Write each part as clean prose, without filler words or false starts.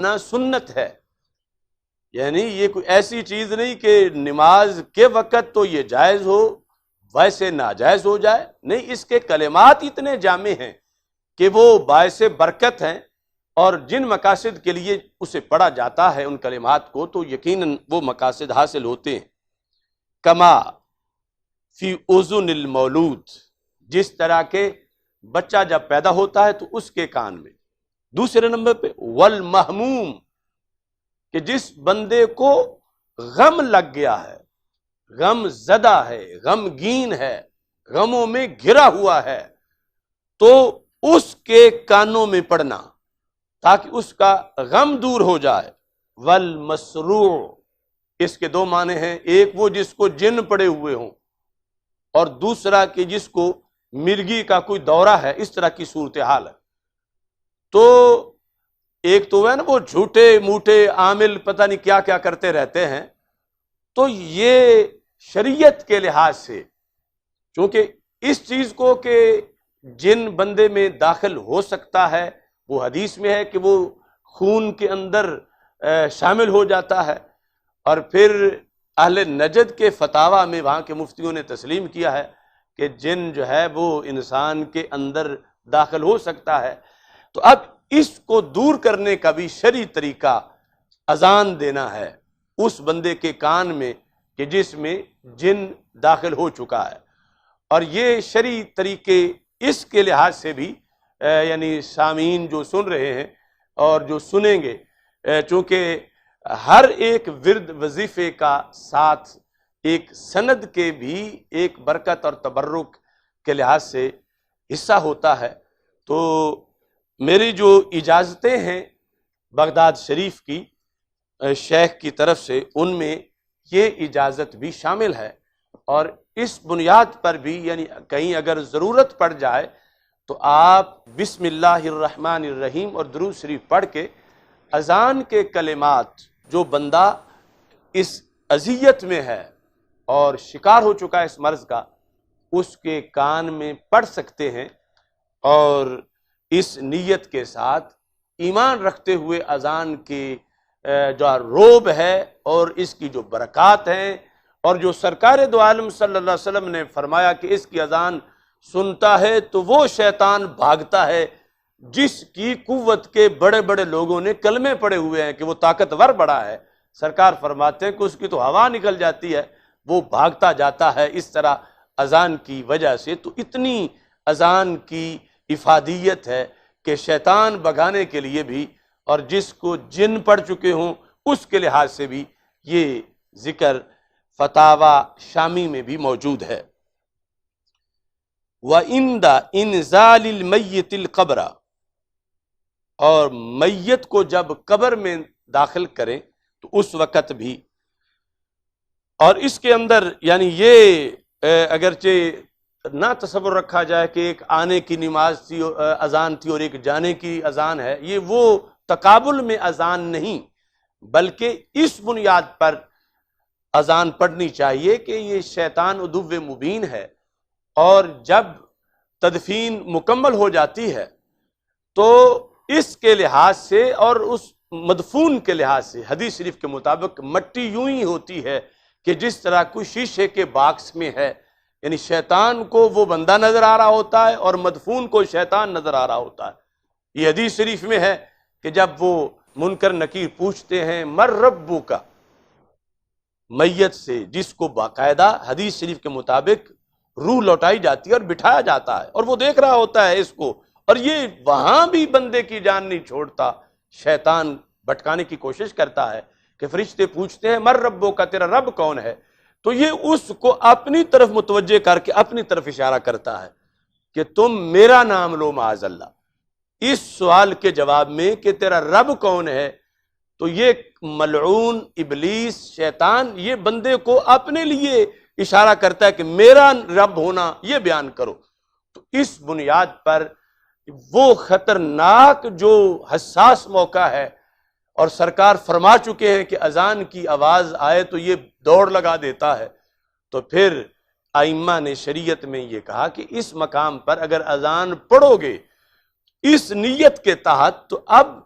نہ سنت ہے، یعنی یہ کوئی ایسی چیز نہیں کہ نماز کے وقت تو یہ جائز ہو ویسے ناجائز ہو جائے، نہیں، اس کے کلمات اتنے جامع ہیں کہ وہ باعث برکت ہیں، اور جن مقاصد کے لیے اسے پڑھا جاتا ہے ان کلمات کو تو یقیناً وہ مقاصد حاصل ہوتے ہیں۔ کما فی اذن المولود، جس طرح کے بچہ جب پیدا ہوتا ہے تو اس کے کان میں۔ دوسرے نمبر پہ والمہموم، کہ جس بندے کو غم لگ گیا ہے، غم زدہ ہے، غمگین ہے، غموں میں گھرا ہوا ہے، تو اس کے کانوں میں پڑھنا تاکہ اس کا غم دور ہو جائے۔ والمسروع، اس کے دو معنی ہیں، ایک وہ جس کو جن پڑے ہوئے ہوں، اور دوسرا کہ جس کو مرگی کا کوئی دورہ ہے، اس طرح کی صورتحال ہے۔ تو ایک تو ہے نا وہ جھوٹے موٹے عامل پتہ نہیں کیا کیا کرتے رہتے ہیں، تو یہ شریعت کے لحاظ سے چونکہ اس چیز کو کہ جن بندے میں داخل ہو سکتا ہے وہ حدیث میں ہے کہ وہ خون کے اندر شامل ہو جاتا ہے، اور پھر اہل نجد کے فتاویٰ میں وہاں کے مفتیوں نے تسلیم کیا ہے کہ جن جو ہے وہ انسان کے اندر داخل ہو سکتا ہے۔ تو اب اس کو دور کرنے کا بھی شرعی طریقہ اذان دینا ہے اس بندے کے کان میں کہ جس میں جن داخل ہو چکا ہے، اور یہ شرعی طریقے اس کے لحاظ سے بھی یعنی سامعین جو سن رہے ہیں اور جو سنیں گے، چونکہ ہر ایک ورد وظیفے کا ساتھ ایک سند کے بھی ایک برکت اور تبرک کے لحاظ سے حصہ ہوتا ہے، تو میری جو اجازتیں ہیں بغداد شریف کی شیخ کی طرف سے، ان میں یہ اجازت بھی شامل ہے، اور اس بنیاد پر بھی یعنی کہیں اگر ضرورت پڑ جائے تو آپ بسم اللہ الرحمن الرحیم اور درود شریف پڑھ کے اذان کے کلمات جو بندہ اس اذیت میں ہے اور شکار ہو چکا ہے اس مرض کا، اس کے کان میں پڑھ سکتے ہیں، اور اس نیت کے ساتھ ایمان رکھتے ہوئے اذان کی جو روب ہے اور اس کی جو برکات ہیں، اور جو سرکار دو عالم صلی اللہ علیہ وسلم نے فرمایا کہ اس کی اذان سنتا ہے تو وہ شیطان بھاگتا ہے جس کی قوت کے بڑے بڑے لوگوں نے کلمے پڑے ہوئے ہیں کہ وہ طاقتور بڑا ہے، سرکار فرماتے ہیں کہ اس کی تو ہوا نکل جاتی ہے، وہ بھاگتا جاتا ہے اس طرح اذان کی وجہ سے۔ تو اتنی اذان کی افادیت ہے کہ شیطان بھگانے کے لیے بھی، اور جس کو جن پڑ چکے ہوں اس کے لحاظ سے بھی یہ ذکر فتاوی شامی میں بھی موجود ہے۔ وَعِنْدَ إِنْزَالِ الْمَيِّتِ الْقَبْرَ، اور میت کو جب قبر میں داخل کریں تو اس وقت بھی، اور اس کے اندر یعنی یہ اگرچہ نہ تصور رکھا جائے کہ ایک آنے کی نماز تھی اذان تھی اور ایک جانے کی اذان ہے، یہ وہ تقابل میں اذان نہیں، بلکہ اس بنیاد پر اذان پڑھنی چاہیے کہ یہ شیطان عدو مبین ہے، اور جب تدفین مکمل ہو جاتی ہے تو اس کے لحاظ سے اور اس مدفون کے لحاظ سے حدیث شریف کے مطابق مٹی یوں ہی ہوتی ہے کہ جس طرح کوئی شیشے کے باکس میں ہے، یعنی شیطان کو وہ بندہ نظر آ رہا ہوتا ہے اور مدفون کو شیطان نظر آ رہا ہوتا ہے۔ یہ حدیث شریف میں ہے کہ جب وہ منکر نکیر پوچھتے ہیں مر ربو کا، میت سے جس کو باقاعدہ حدیث شریف کے مطابق روح لوٹائی جاتی ہے اور بٹھایا جاتا ہے، اور وہ دیکھ رہا ہوتا ہے اس کو، اور یہ وہاں بھی بندے کی جان نہیں چھوڑتا، شیطان بھٹکانے کی کوشش کرتا ہے کہ فرشتے پوچھتے ہیں مر ربو کا، تیرا رب کون ہے، تو یہ اس کو اپنی طرف متوجہ کر کے اپنی طرف اشارہ کرتا ہے کہ تم میرا نام لو معاذ اللہ۔ اس سوال کے جواب میں کہ تیرا رب کون ہے، تو یہ ملعون ابلیس شیطان یہ بندے کو اپنے لیے اشارہ کرتا ہے کہ میرا رب ہونا یہ بیان کرو۔ تو اس بنیاد پر وہ خطرناک جو حساس موقع ہے، اور سرکار فرما چکے ہیں کہ اذان کی آواز آئے تو یہ دوڑ لگا دیتا ہے، تو پھر ائمہ نے شریعت میں یہ کہا کہ اس مقام پر اگر اذان پڑھو گے اس نیت کے تحت، تو اب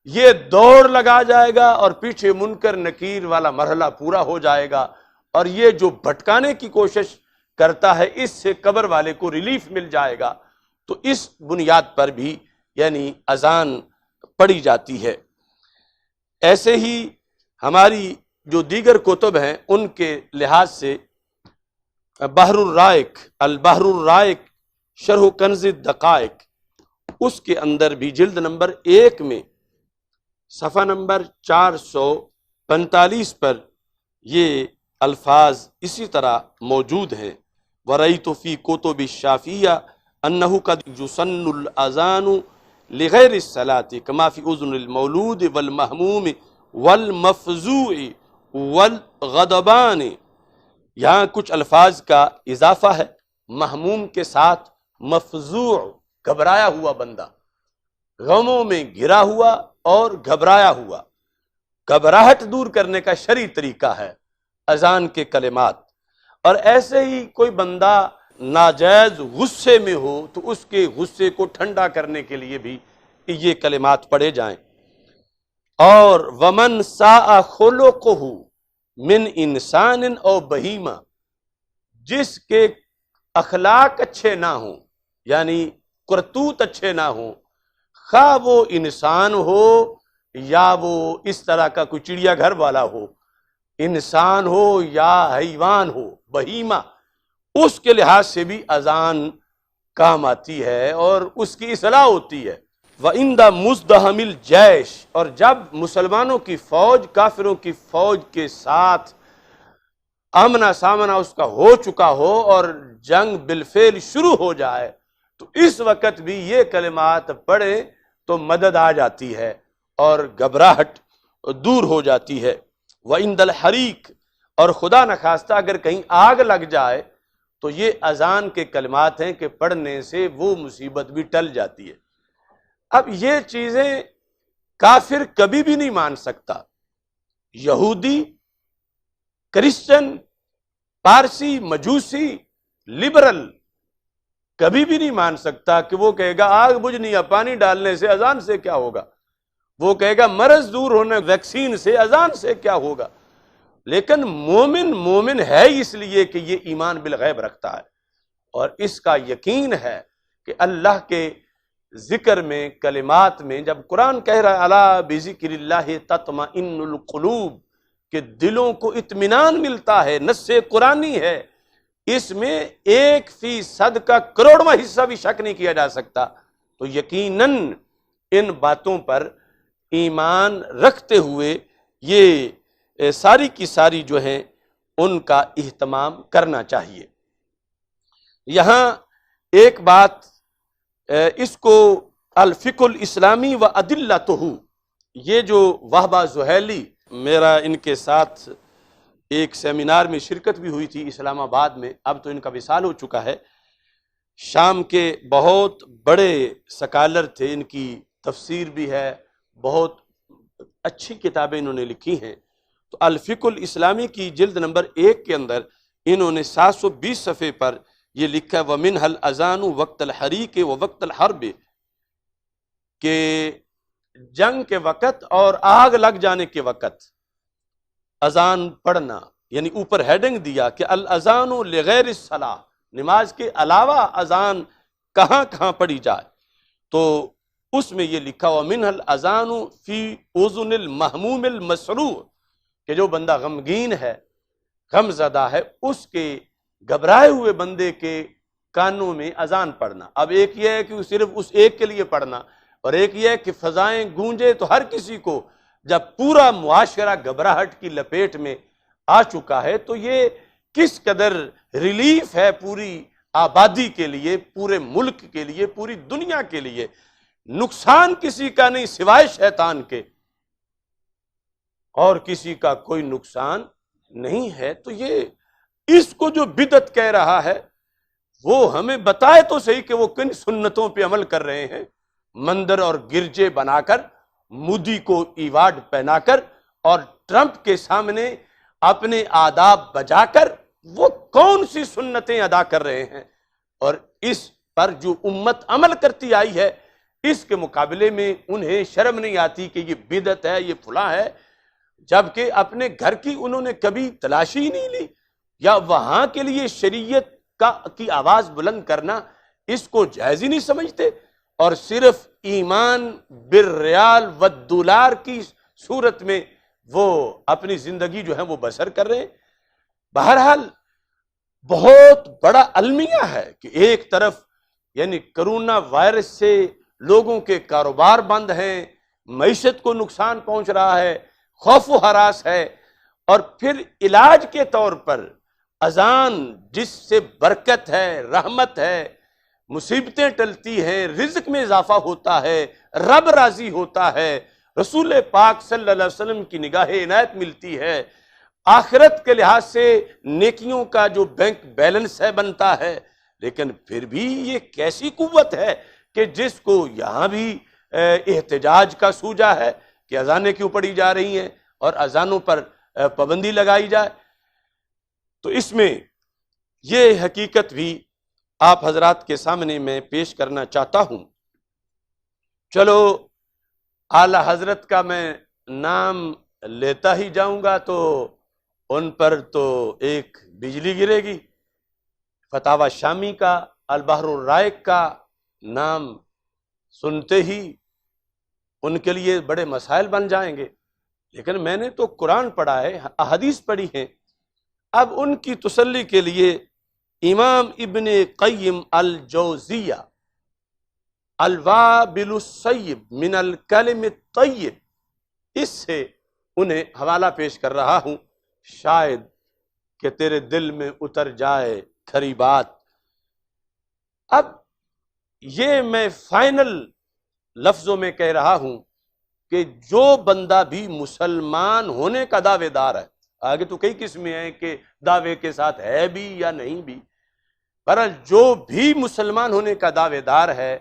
یہ دوڑ لگا جائے گا اور پیچھے منکر نکیر والا مرحلہ پورا ہو جائے گا، اور یہ جو بھٹکانے کی کوشش کرتا ہے اس سے قبر والے کو ریلیف مل جائے گا۔ تو اس بنیاد پر بھی یعنی اذان پڑھی جاتی ہے۔ ایسے ہی ہماری جو دیگر کتب ہیں ان کے لحاظ سے بحر الرائق، البحر الرائق شرح کنز الدقائق، اس کے اندر بھی جلد نمبر 1 میں صفحہ نمبر 445 پر یہ الفاظ اسی طرح موجود ہیں۔ وَرَأَيْتُ فِي كُتُبِ الشَّافِعِيَّةِ أَنَّهُ قَدْ يُسَنُّ الْأَذَانُ لِغَيْرِ الصَّلَاةِ كَمَا فِي أُذُنِ الْمَوْلُودِ وَالْمَهْمُومِ وَالْمَفْزُوعِ وَالْغَضَبَانِ۔ یہاں کچھ الفاظ کا اضافہ ہے، محموم کے ساتھ مفزوع، گھبرایا ہوا بندہ، غموں میں گھرا ہوا اور گھبرایا ہوا۔ گھبراہٹ دور کرنے کا شرعی طریقہ ہے اذان کے کلمات۔ اور ایسے ہی کوئی بندہ ناجائز غصے میں ہو تو اس کے غصے کو ٹھنڈا کرنے کے لیے بھی یہ کلمات پڑھے جائیں۔ اور ومن ساء خلقہ من انسان او بہیمہ، جس کے اخلاق اچھے نہ ہوں یعنی کرتوت اچھے نہ ہوں، خواہ وہ انسان ہو یا وہ اس طرح کا کوئی چڑیا گھر والا ہو، انسان ہو یا حیوان ہو، بہیمہ، اس کے لحاظ سے بھی اذان کام آتی ہے اور اس کی اصلاح ہوتی ہے۔ وَعِنْدَ مُزْدَحَمِ الْجَيْشِ، اور جب مسلمانوں کی فوج کافروں کی فوج کے ساتھ آمنا سامنا اس کا ہو چکا ہو اور جنگ بالفعل شروع ہو جائے، تو اس وقت بھی یہ کلمات پڑھیں تو مدد آ جاتی ہے اور گھبراہٹ دور ہو جاتی ہے۔ وَعِنْدَ الْحَرِيقِ، اور خدا نخواستہ اگر کہیں آگ لگ جائے تو یہ اذان کے کلمات ہیں کہ پڑھنے سے وہ مصیبت بھی ٹل جاتی ہے۔ اب یہ چیزیں کافر کبھی بھی نہیں مان سکتا، یہودی، کرسچن، پارسی، مجوسی، لبرل کبھی بھی نہیں مان سکتا کہ وہ کہے گا آگ بجھنی یا پانی ڈالنے سے اذان سے کیا ہوگا، وہ کہے گا مرض دور ہونا ویکسین سے اذان سے کیا ہوگا۔ لیکن مومن ہے اس لیے کہ یہ ایمان بالغیب رکھتا ہے اور اس کا یقین ہے کہ اللہ کے ذکر میں، کلمات میں، جب قرآن کہہ رہا ہے الا بذکر اللہ تطمئن القلوب، کہ دلوں کو اطمینان ملتا ہے، نص قرآنی ہے، اس میں 1% کا کروڑواں حصہ بھی شک نہیں کیا جا سکتا، تو یقیناً ان باتوں پر ایمان رکھتے ہوئے یہ ساری کی ساری جو ہیں ان کا اہتمام کرنا چاہیے۔ یہاں ایک بات، اس کو الفقہ الاسلامی و ادلتہ، یہ جو وہبہ زہیلی، میرا ان کے ساتھ ایک سیمینار میں شرکت بھی ہوئی تھی اسلام آباد میں، اب تو ان کا وصال ہو چکا ہے، شام کے بہت بڑے سکالر تھے، ان کی تفسیر بھی ہے، بہت اچھی کتابیں انہوں نے لکھی ہیں۔ تو الفقہ الاسلامی کی جلد نمبر 1 کے اندر انہوں نے 720 صفحے پر یہ لکھا ہے وَمِنْهَا الْأَذَانُ وَقْتَ الْحَرِيقِ وَوَقْتَ الْحَرْبِ، کہ جنگ کے وقت اور آگ لگ جانے کے وقت اذان پڑھنا، یعنی اوپر ہیڈنگ دیا کہ الاذان لغیر الصلاۃ، نماز کے علاوہ اذان کہاں کہاں پڑھی جائے، تو اس میں یہ لکھا وَمِنْهَا الْأَذَانُ فِي أُذُنِ الْمَهْمُومِ الْمَسْرُوعِ، کہ جو بندہ غمگین ہے، غم زدہ ہے، اس کے گھبرائے ہوئے بندے کے کانوں میں اذان پڑھنا۔ اب ایک یہ ہے کہ صرف اس ایک کے لیے پڑھنا، اور ایک یہ ہے کہ فضائیں گونجے تو ہر کسی کو، جب پورا معاشرہ گھبراہٹ کی لپیٹ میں آ چکا ہے تو یہ کس قدر ریلیف ہے پوری آبادی کے لیے، پورے ملک کے لیے، پوری دنیا کے لیے۔ نقصان کسی کا نہیں سوائے شیطان کے، اور کسی کا کوئی نقصان نہیں ہے۔ تو یہ اس کو جو بدعت کہہ رہا ہے وہ ہمیں بتائے تو صحیح کہ وہ کن سنتوں پہ عمل کر رہے ہیں، مندر اور گرجے بنا کر، مودی کو ایوارڈ پہنا کر اور ٹرمپ کے سامنے اپنے آداب بجا کر وہ کون سی سنتیں ادا کر رہے ہیں، اور اس پر جو امت عمل کرتی آئی ہے اس کے مقابلے میں انہیں شرم نہیں آتی کہ یہ بدعت ہے، یہ فلاں ہے، جبکہ اپنے گھر کی انہوں نے کبھی تلاشی ہی نہیں لی، یا وہاں کے لیے شریعت کی آواز بلند کرنا اس کو جائز ہی نہیں سمجھتے، اور صرف ایمان بالریال والدولار کی صورت میں وہ اپنی زندگی جو ہے وہ بسر کر رہے ہیں۔ بہرحال بہت بڑا المیہ ہے کہ ایک طرف یعنی کرونا وائرس سے لوگوں کے کاروبار بند ہیں، معیشت کو نقصان پہنچ رہا ہے، خوف و ہراس ہے، اور پھر علاج کے طور پر اذان جس سے برکت ہے، رحمت ہے، مصیبتیں ٹلتی ہیں، رزق میں اضافہ ہوتا ہے، رب راضی ہوتا ہے، رسول پاک صلی اللہ علیہ وسلم کی نگاہ عنایت ملتی ہے، آخرت کے لحاظ سے نیکیوں کا جو بینک بیلنس ہے بنتا ہے، لیکن پھر بھی یہ کیسی قوت ہے کہ جس کو یہاں بھی احتجاج کا سوجا ہے کہ اذانیں کیوں پڑھی جا رہی ہیں اور اذانوں پر پابندی لگائی جائے۔ تو اس میں یہ حقیقت بھی آپ حضرات کے سامنے میں پیش کرنا چاہتا ہوں۔ چلو اعلی حضرت کا میں نام لیتا ہی جاؤں گا تو ان پر تو ایک بجلی گرے گی۔ فتاوی شامی کا، البحر الرائق کا نام سنتے ہی ان کے لیے بڑے مسائل بن جائیں گے، لیکن میں نے تو قرآن پڑھا ہے، احادیث پڑھی ہیں۔ اب ان کی تسلی کے لیے امام ابن قیم الجوزیہ الوابل الصیب من الکلم الطیب، اس سے انہیں حوالہ پیش کر رہا ہوں، شاید کہ تیرے دل میں اتر جائے کھری بات۔ اب یہ میں فائنل لفظوں میں کہہ رہا ہوں کہ جو بندہ بھی مسلمان ہونے کا دعوے دار ہے، آگے تو کئی قسمیں ہیں کہ دعوے کے ساتھ ہے بھی یا نہیں بھی، بہرحال جو بھی مسلمان ہونے کا دعوے دار ہے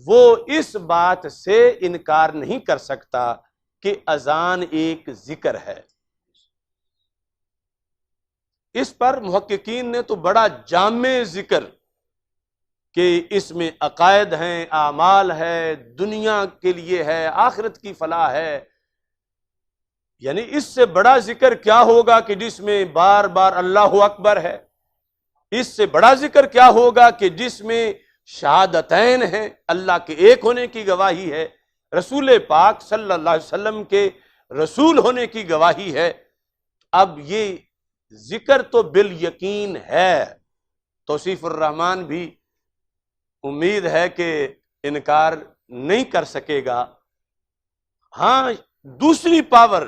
وہ اس بات سے انکار نہیں کر سکتا کہ اذان ایک ذکر ہے۔ اس پر محققین نے تو بڑا جامع ذکر کہ اس میں عقائد ہیں، اعمال ہے، دنیا کے لیے ہے، آخرت کی فلاح ہے، یعنی اس سے بڑا ذکر کیا ہوگا کہ جس میں بار بار اللہ اکبر ہے، اس سے بڑا ذکر کیا ہوگا کہ جس میں شہادتین ہیں، اللہ کے ایک ہونے کی گواہی ہے، رسول پاک صلی اللہ علیہ وسلم کے رسول ہونے کی گواہی ہے۔ اب یہ ذکر تو بالیقین ہے، توصیف الرحمن بھی امید ہے کہ انکار نہیں کر سکے گا۔ ہاں دوسری پاور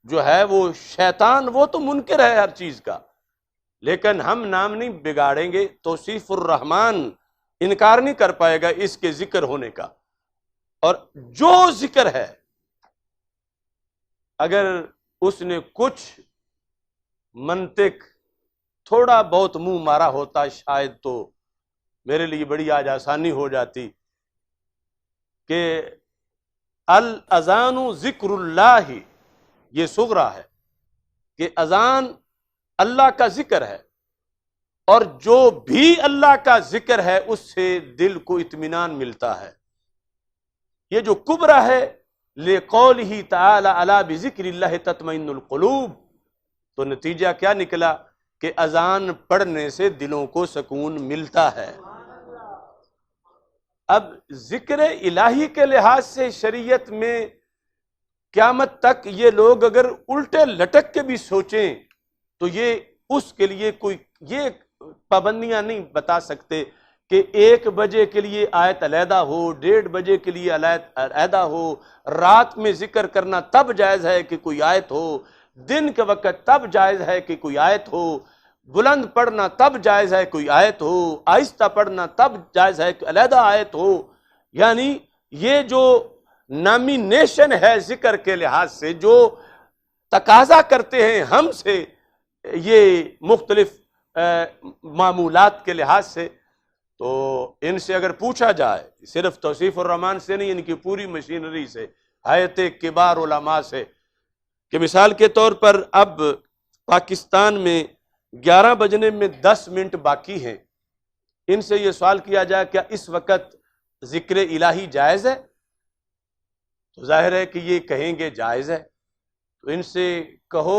جو ہے وہ شیطان، وہ تو منکر ہے ہر چیز کا، لیکن ہم نام نہیں بگاڑیں گے، توصیف الرحمن انکار نہیں کر پائے گا اس کے ذکر ہونے کا۔ اور جو ذکر ہے اگر اس نے کچھ منطق تھوڑا بہت منہ مارا ہوتا شاید تو میرے لیے بڑی آج آسانی ہو جاتی کہ الاذان ذکر اللہ، یہ صغرا ہے کہ اذان اللہ کا ذکر ہے، اور جو بھی اللہ کا ذکر ہے اس سے دل کو اطمینان ملتا ہے۔ یہ جو کبرا ہے لقولہ تعالی الا بذکر اللہ تطمئن القلوب، تو نتیجہ کیا نکلا کہ اذان پڑھنے سے دلوں کو سکون ملتا ہے۔ اب ذکر الہی کے لحاظ سے شریعت میں قیامت تک یہ لوگ اگر الٹے لٹک کے بھی سوچیں تو یہ اس کے لیے کوئی یہ پابندیاں نہیں بتا سکتے کہ 1 بجے کے لیے آیت علیحدہ ہو، 1:30 بجے کے لیے علیحدہ ہو، رات میں ذکر کرنا تب جائز ہے کہ کوئی آیت ہو، دن کے وقت تب جائز ہے کہ کوئی آیت ہو، بلند پڑھنا تب جائز ہے کوئی آیت ہو، آہستہ پڑھنا تب جائز ہے کہ علیحدہ آیت ہو۔ یعنی یہ جو نامینیشن ہے ذکر کے لحاظ سے، جو تقاضا کرتے ہیں ہم سے یہ مختلف معمولات کے لحاظ سے، تو ان سے اگر پوچھا جائے، صرف توصیف الرحمن سے نہیں، ان کی پوری مشینری سے، حیات کبار علماء سے، کہ مثال کے طور پر اب پاکستان میں 11 بجنے میں 10 منٹ باقی ہیں، ان سے یہ سوال کیا جائے کیا اس وقت ذکر الہی جائز ہے؟ تو ظاہر ہے کہ یہ کہیں گے جائز ہے، تو ان سے کہو